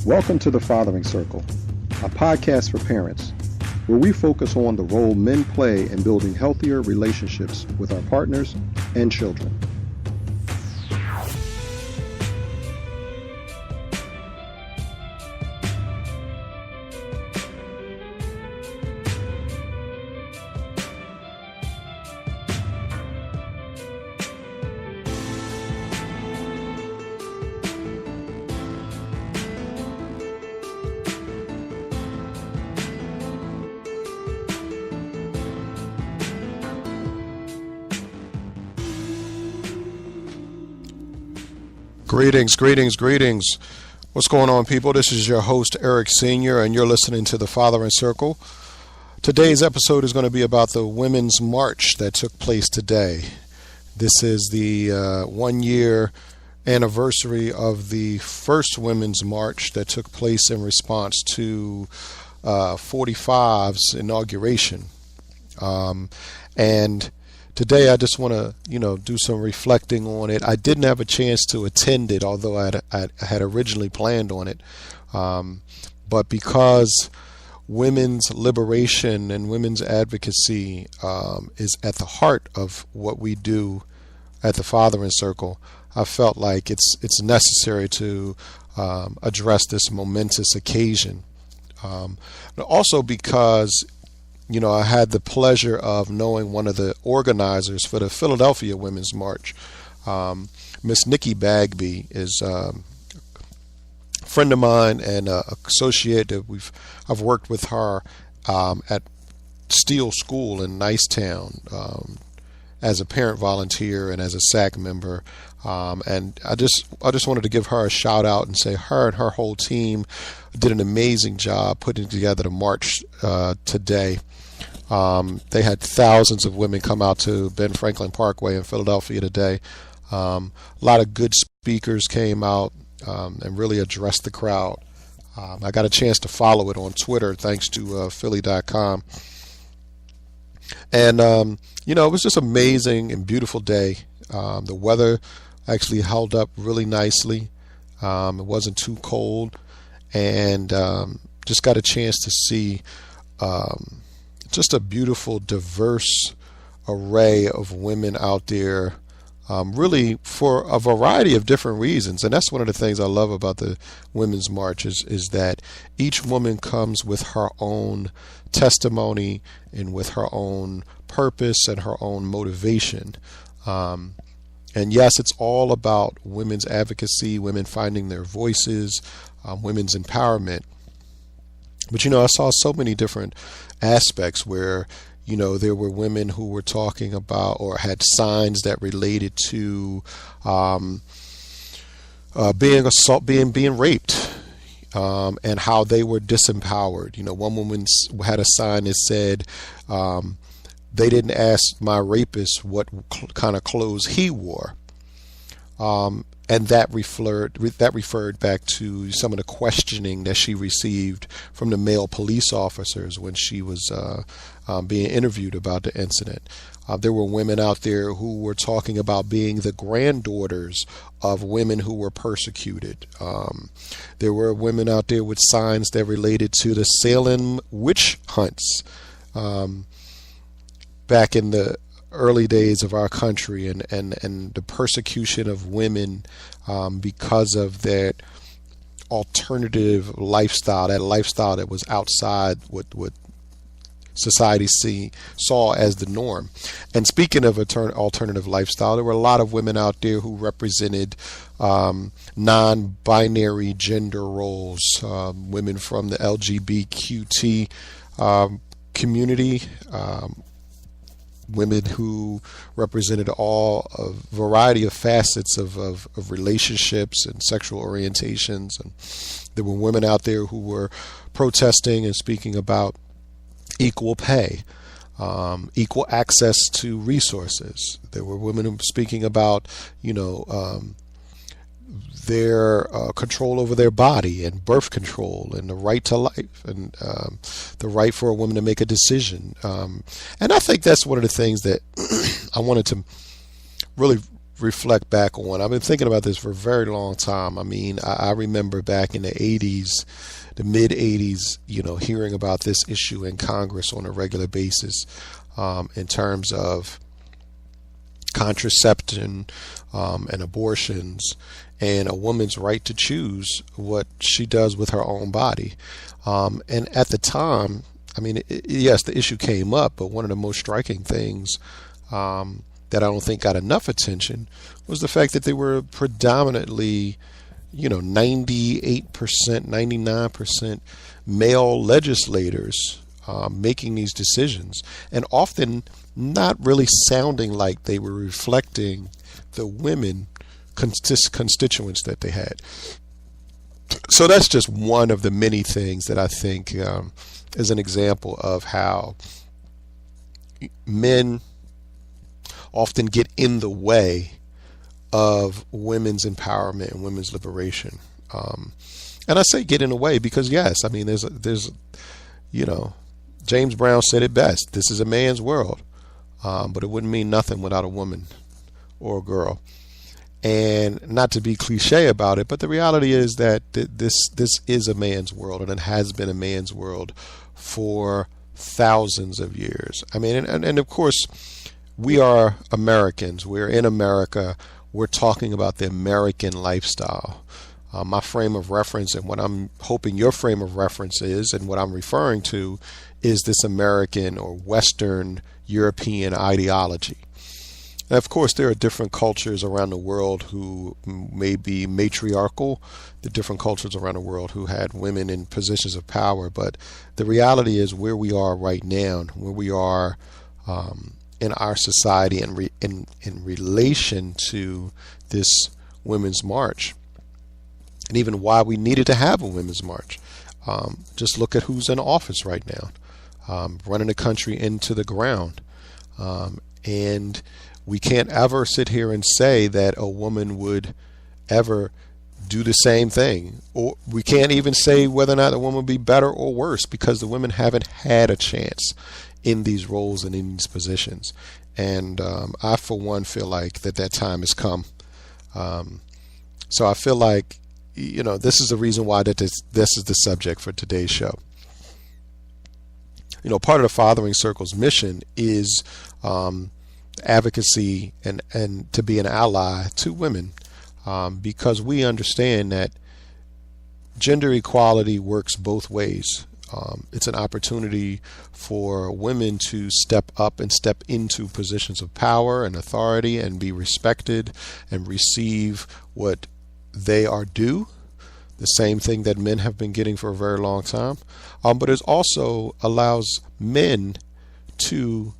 Welcome to the Fathering Circle, a podcast for parents, where we focus on the role men play in building healthier relationships with our partners and children. Greetings. What's going on, people? This is your host, Eric Sr., and you're listening to the Fathering Circle. Today's episode is going to be about the Women's March that took place today. This is the 1-year anniversary of the first Women's March that took place in response to 45's inauguration. And today, I just want to, do some reflecting on it. I didn't have a chance to attend it, although I had originally planned on it. But because women's liberation and women's advocacy is at the heart of what we do at the Fathering Circle, I felt like it's necessary to address this momentous occasion. Also because I had the pleasure of knowing one of the organizers for the Philadelphia Women's March. Miss Nikki Bagby is a friend of mine and associate that I've worked with her at Steele School in Nicetown as a parent volunteer and as a SAC member. And I just wanted to give her a shout out and say her and her whole team did an amazing job putting together the march today. They had thousands of women come out to Ben Franklin Parkway in Philadelphia today. A lot of good speakers came out and really addressed the crowd. I got a chance to follow it on Twitter thanks to Philly.com. And, it was just amazing and beautiful day. The weather actually held up really nicely. It wasn't too cold, and just got a chance to see just a beautiful, diverse array of women out there, really for a variety of different reasons. And that's one of the things I love about the Women's March is that each woman comes with her own testimony and with her own purpose and her own motivation. And yes, it's all about women's advocacy, women finding their voices, women's empowerment. But, I saw so many different aspects where, there were women who were talking about or had signs that related to being raped and how they were disempowered. One woman had a sign that said, they didn't ask my rapist what kind of clothes he wore. And that referred back to some of the questioning that she received from the male police officers when she was being interviewed about the incident. There were women out there who were talking about being the granddaughters of women who were persecuted. There were women out there with signs that related to the Salem witch hunts back in the early days of our country and the persecution of women because of that alternative lifestyle, that lifestyle that was outside what society saw as the norm. And speaking of alternative lifestyle, there were a lot of women out there who represented non-binary gender roles, women from the LGBTQT community, women who represented a variety of facets of relationships and sexual orientations. And there were women out there who were protesting and speaking about equal pay, equal access to resources. There were women speaking about, their control over their body and birth control and the right to life and the right for a woman to make a decision. And I think that's one of the things that I wanted to really reflect back on, I've been thinking about this for a very long time. I mean, I remember back in the 80s, the mid 80s, hearing about this issue in Congress on a regular basis, in terms of contraception and abortions and a woman's right to choose what she does with her own body. And at the time, I mean, yes, the issue came up, but one of the most striking things that I don't think got enough attention was the fact that they were predominantly, 98%, 99% male legislators making these decisions, and often not really sounding like they were reflecting the women constituents that they had. So that's just one of the many things that I think is an example of how men often get in the way of women's empowerment and women's liberation. And I say get in the way because, yes, I mean, there's James Brown said it best. This is a man's world, but it wouldn't mean nothing without a woman or a girl. And not to be cliche about it, but the reality is that this is a man's world, and it has been a man's world for thousands of years. I mean, and of course, we are Americans. We're in America. We're talking about the American lifestyle. My frame of reference, and what I'm hoping your frame of reference is, and what I'm referring to, is this American or Western European ideology. And of course, there are different cultures around the world who may be matriarchal, the different cultures around the world who had women in positions of power. But the reality is where we are right now, where we are in our society and in relation to this Women's March, and even why we needed to have a Women's March. Just look at who's in office right now, running the country into the ground. And we can't ever sit here and say that a woman would ever do the same thing. Or we can't even say whether or not the woman would be better or worse, because the women haven't had a chance in these roles and in these positions. And I, for one, feel like that time has come. So I feel like, this is the reason why that this is the subject for today's show. Part of the Fathering Circle's mission is advocacy and to be an ally to women, because we understand that gender equality works both ways. It's an opportunity for women to step up and step into positions of power and authority and be respected and receive what they are due, the same thing that men have been getting for a very long time. But it also allows men to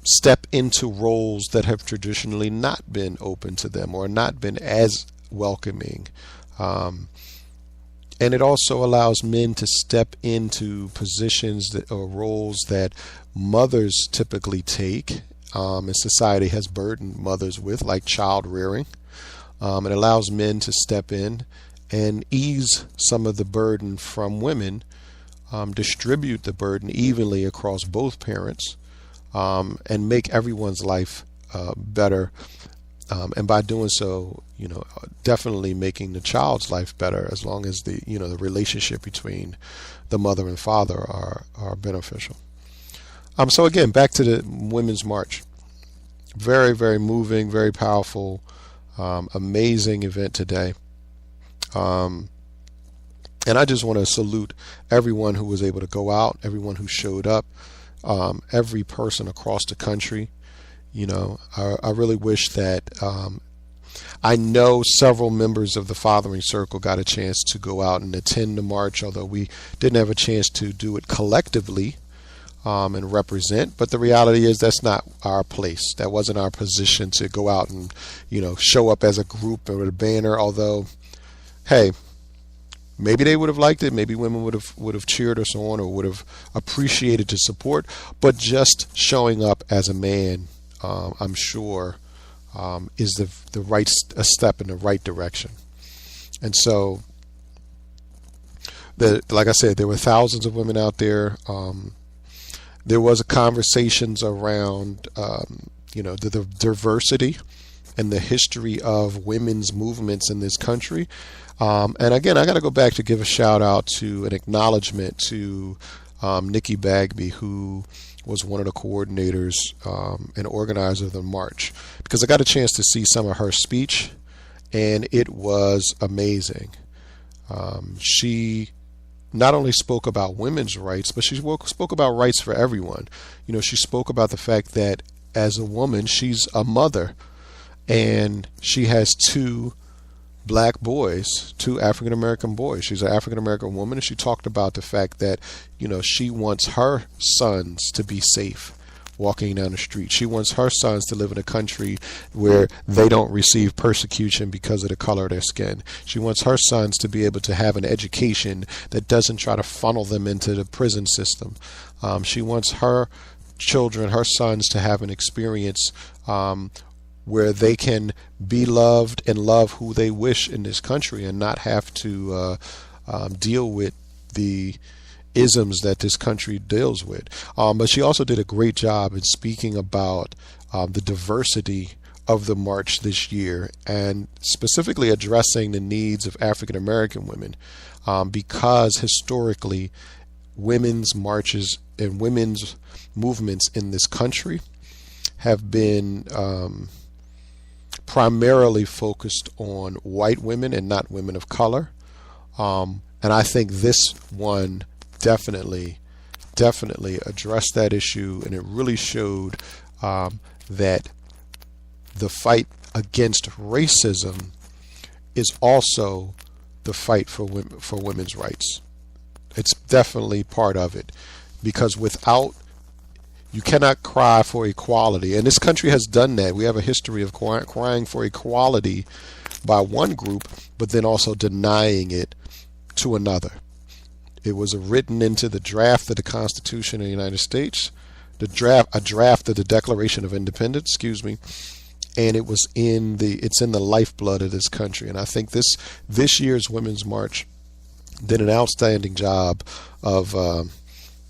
step into roles that have traditionally not been open to them or not been as welcoming. And it also allows men to step into positions or roles that mothers typically take, and society has burdened mothers with, like child rearing. It allows men to step in and ease some of the burden from women, distribute the burden evenly across both parents, and make everyone's life better. And by doing so, definitely making the child's life better, as long as the relationship between the mother and father are beneficial. So again, back to the Women's March. Very, very moving, very powerful, amazing event today. And I just want to salute everyone who was able to go out, everyone who showed up, every person across the country. I really wish that I know several members of the Fathering Circle got a chance to go out and attend the march, although we didn't have a chance to do it collectively and represent. But the reality is that's not our place. That wasn't our position to go out and, show up as a group or a banner, although, hey, maybe they would have liked it. Maybe women would have cheered us on or would have appreciated the support. But just showing up as a man, I'm sure, is the right step in the right direction. And so, like I said, there were thousands of women out there. There was conversations around, the diversity and the history of women's movements in this country. And again, I got to go back to give a shout out to an acknowledgement to Nikki Bagby, who was one of the coordinators and organizer of the march, because I got a chance to see some of her speech, and it was amazing. She not only spoke about women's rights, but she spoke about rights for everyone. You know, she spoke about the fact that as a woman, she's a mother, and she has two black boys, two African American boys. She's an African American woman, and she talked about the fact that, you know, she wants her sons to be safe walking down the street. She wants her sons to live in a country where they don't receive persecution because of the color of their skin. She wants her sons to be able to have an education that doesn't try to funnel them into the prison system. She wants her children, her sons, to have an experience where they can be loved and love who they wish in this country, and not have to deal with the isms that this country deals with. But she also did a great job in speaking about the diversity of the march this year, and specifically addressing the needs of African American women, because historically women's marches and women's movements in this country have been primarily focused on white women and not women of color. And I think this one definitely addressed that issue, and it really showed that the fight against racism is also the fight for women's rights. It's definitely part of it, because you cannot cry for equality. And this country has done that. We have a history of crying for equality by one group, but then also denying it to another. It was written into the draft of the Constitution of the United States, a draft of the Declaration of Independence, and it's in the lifeblood of this country. And I think this year's Women's March did an outstanding job of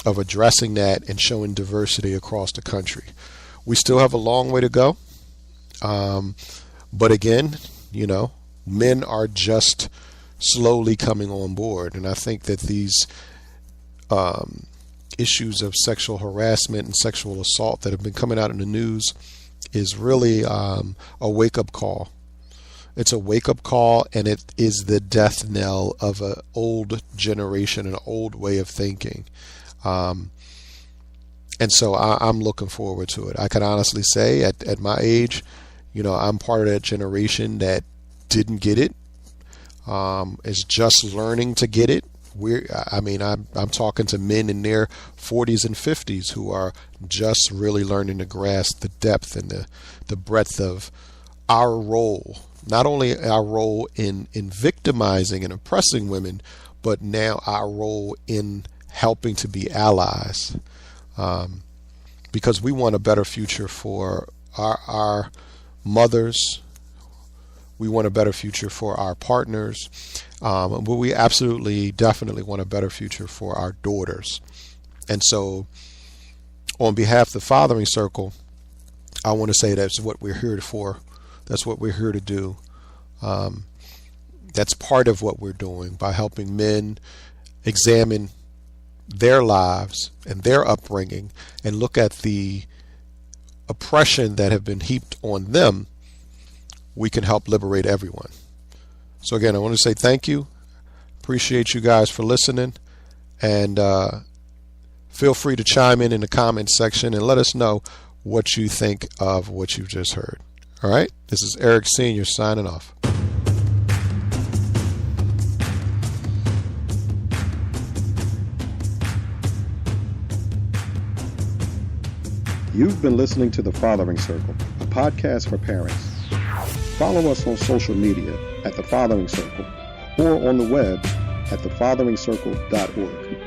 addressing that and showing diversity across the country. We still have a long way to go, but again, you know, men are just slowly coming on board, and I think that these issues of sexual harassment and sexual assault that have been coming out in the news is really a wake-up call. It's a wake-up call, and it is the death knell of an old generation, an old way of thinking. And so I'm looking forward to it. I can honestly say at my age, you know, I'm part of that generation that didn't get it, is just learning to get it. I'm talking to men in their 40s and 50s who are just really learning to grasp the depth and the breadth of our role. Not only our role in victimizing and oppressing women, but now our role in helping to be allies, because we want a better future for our mothers. We want a better future for our partners, but we definitely want a better future for our daughters. And so on behalf of the Fathering Circle, I want to say that's what we're here for. That's what we're here to do. That's part of what we're doing by helping men examine their lives and their upbringing and look at the oppression that have been heaped on them. We can help liberate everyone. So again, I want to say thank you. Appreciate you guys for listening, and feel free to chime in the comment section and let us know what you think of what you've just heard. All right, this is Eric Sr. signing off. You've been listening to The Fathering Circle, a podcast for parents. Follow us on social media at The Fathering Circle or on the web at thefatheringcircle.org.